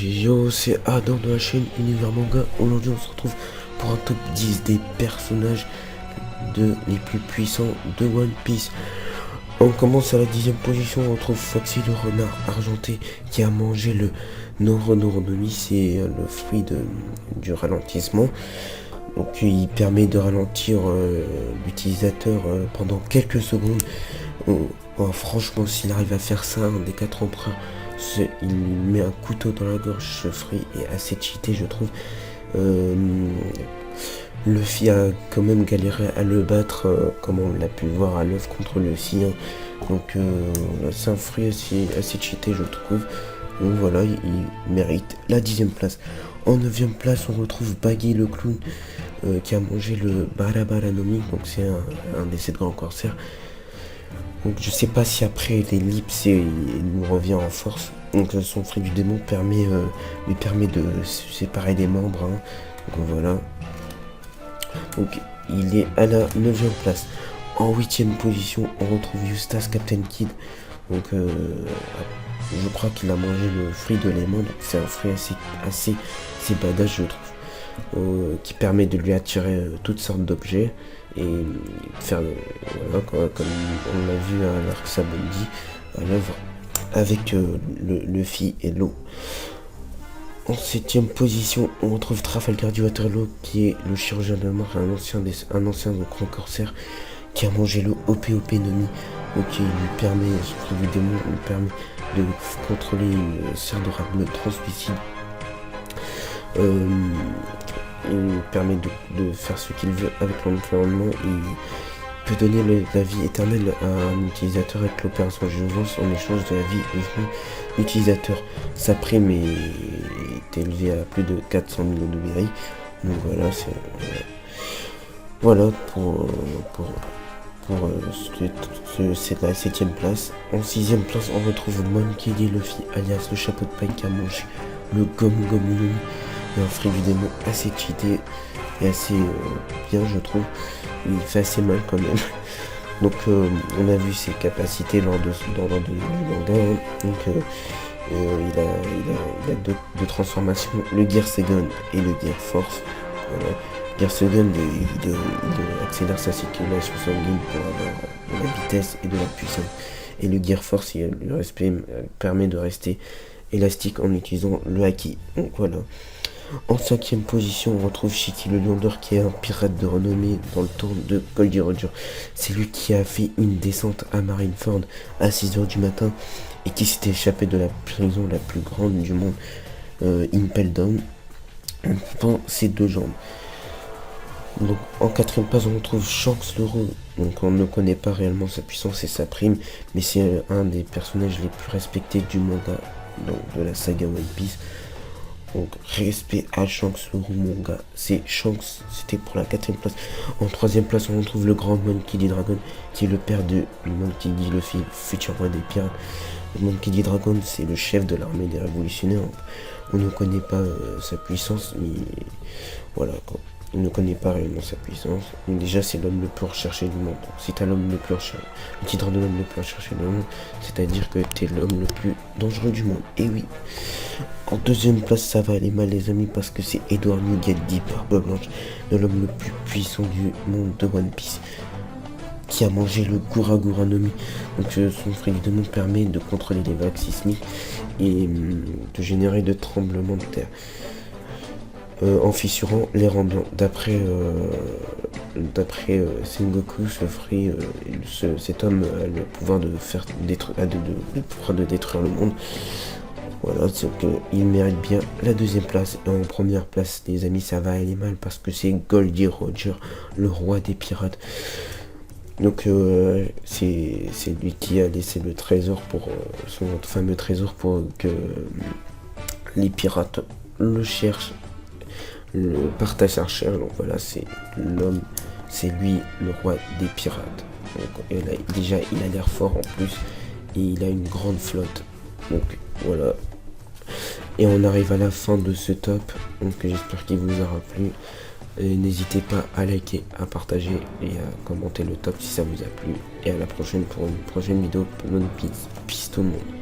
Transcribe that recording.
Yo, c'est Adam de la chaîne Univers Manga. Aujourd'hui, on se retrouve pour un top 10 des personnages les plus puissants de One Piece. On commence à la 10e position. On retrouve Foxy le renard argenté qui a mangé le Noronomi. C'est le fruit du ralentissement. Donc, il permet de ralentir l'utilisateur pendant quelques secondes. Franchement, s'il arrive à faire ça, un des 4 empereurs, il met un couteau dans la gorge. Ce fruit est assez cheaté, je trouve. Luffy a quand même galéré à le battre, comme on l'a pu voir à l'œuvre contre le sien. Donc c'est un fruit assez cheaté, je trouve. Donc voilà, il mérite la 10e place. En 9e place, on retrouve Baggy le clown qui a mangé le Barabaranomi. Donc c'est un des 7 grands corsaires. Donc je sais pas si après l'ellipse il nous revient en force. Donc son fruit du démon lui permet de se séparer des membres. Hein. Donc voilà. Donc il est à la 9e place. En 8e position, on retrouve Eustace Captain Kid. Donc je crois qu'il a mangé le fruit de l'aimant. Donc c'est un fruit assez badass, je trouve. Qui permet de lui attirer toutes sortes d'objets et faire voilà, comme on l'a vu à l'arc Sabondi à l'œuvre avec le Luffy et l'eau. En 7e position, on retrouve Trafalgar du Waterloo qui est le chirurgien de la mort, un ancien grand corsaire qui a mangé le OPOP Nomi. Donc il lui permet, ce du démon, lui permet de contrôler une serre de rable translucide. Il permet de faire ce qu'il veut avec l'environnement. Il peut donner la vie éternelle à un utilisateur avec l'opération Jouvence en échange de la vie de l'utilisateur. Sa prime est élevée à plus de 400 millions de berry. Donc voilà, voilà pour c'est la 7e place. En 6e place, on retrouve Monkey D. Luffy, alias le chapeau de paille qui a mangé le Gomu Gomu Nomi. Un fruit du démon assez cheaté et assez bien, je trouve. Il fait assez mal quand même. Donc on a vu ses capacités dans du manga. Donc il a deux transformations, le Gear Second et le Gear Force. Voilà. Gear Second, il accélère sa circulation sanguine pour avoir de la vitesse et de la puissance. Et le Gear Force, permet de rester élastique en utilisant le haki. Donc voilà. En 5e position, on retrouve Shiki le Lion d'Or qui est un pirate de renommée dans le tour de Goldie Roger. C'est lui qui a fait une descente à Marineford à 6h du matin et qui s'était échappé de la prison la plus grande du monde, Impel Down, en coupant ses 2 jambes. Donc, en 4e place, on retrouve Shanks le Roux. Donc on ne connaît pas réellement sa puissance et sa prime, mais c'est un des personnages les plus respectés du manga, donc de la saga One Piece. Donc respect à Shanks le Roux, mon gars. C'est Shanks, c'était pour la 4e place. En 3e place, on retrouve le grand Monkey D. Dragon, qui est le père de Monkey D. Luffy, futur roi des pirates. Le Monkey D. Dragon, c'est le chef de l'armée des révolutionnaires. On ne connaît pas sa puissance, mais voilà quoi. On ne connaît pas réellement sa puissance. Donc déjà, c'est l'homme le plus recherché du monde. Donc, si t'as l'homme le plus recherché, le titre de l'homme le plus recherché du monde, c'est-à-dire que t'es l'homme le plus dangereux du monde. Et oui. En 2e place, ça va aller mal, les amis, parce que c'est Edward Newgate dit Barbe Blanche, l'homme le plus puissant du monde de One Piece, qui a mangé le Gura Gura Nomi. Donc son fruit du démon permet de contrôler les vagues sismiques et de générer de tremblements de terre. En fissurant les rangs blancs. D'après Sengoku, ce fruit, cet homme a le pouvoir de détruire le monde. Voilà, c'est qu'il mérite bien la 2e place. Et en 1re place, les amis, ça va aller mal parce que c'est Goldie Roger, le roi des pirates. Donc c'est lui qui a laissé le trésor son fameux trésor pour que les pirates le cherchent. Le partage sa recherche. Donc voilà, c'est l'homme, c'est lui le roi des pirates. Donc, déjà il a l'air fort en plus et il a une grande flotte. Donc voilà, et on arrive à la fin de ce top. Donc j'espère qu'il vous aura plu. N'hésitez pas à liker, à partager et à commenter le top si ça vous a plu. Et à la prochaine pour une prochaine vidéo pour One Piece. Peace tout le monde.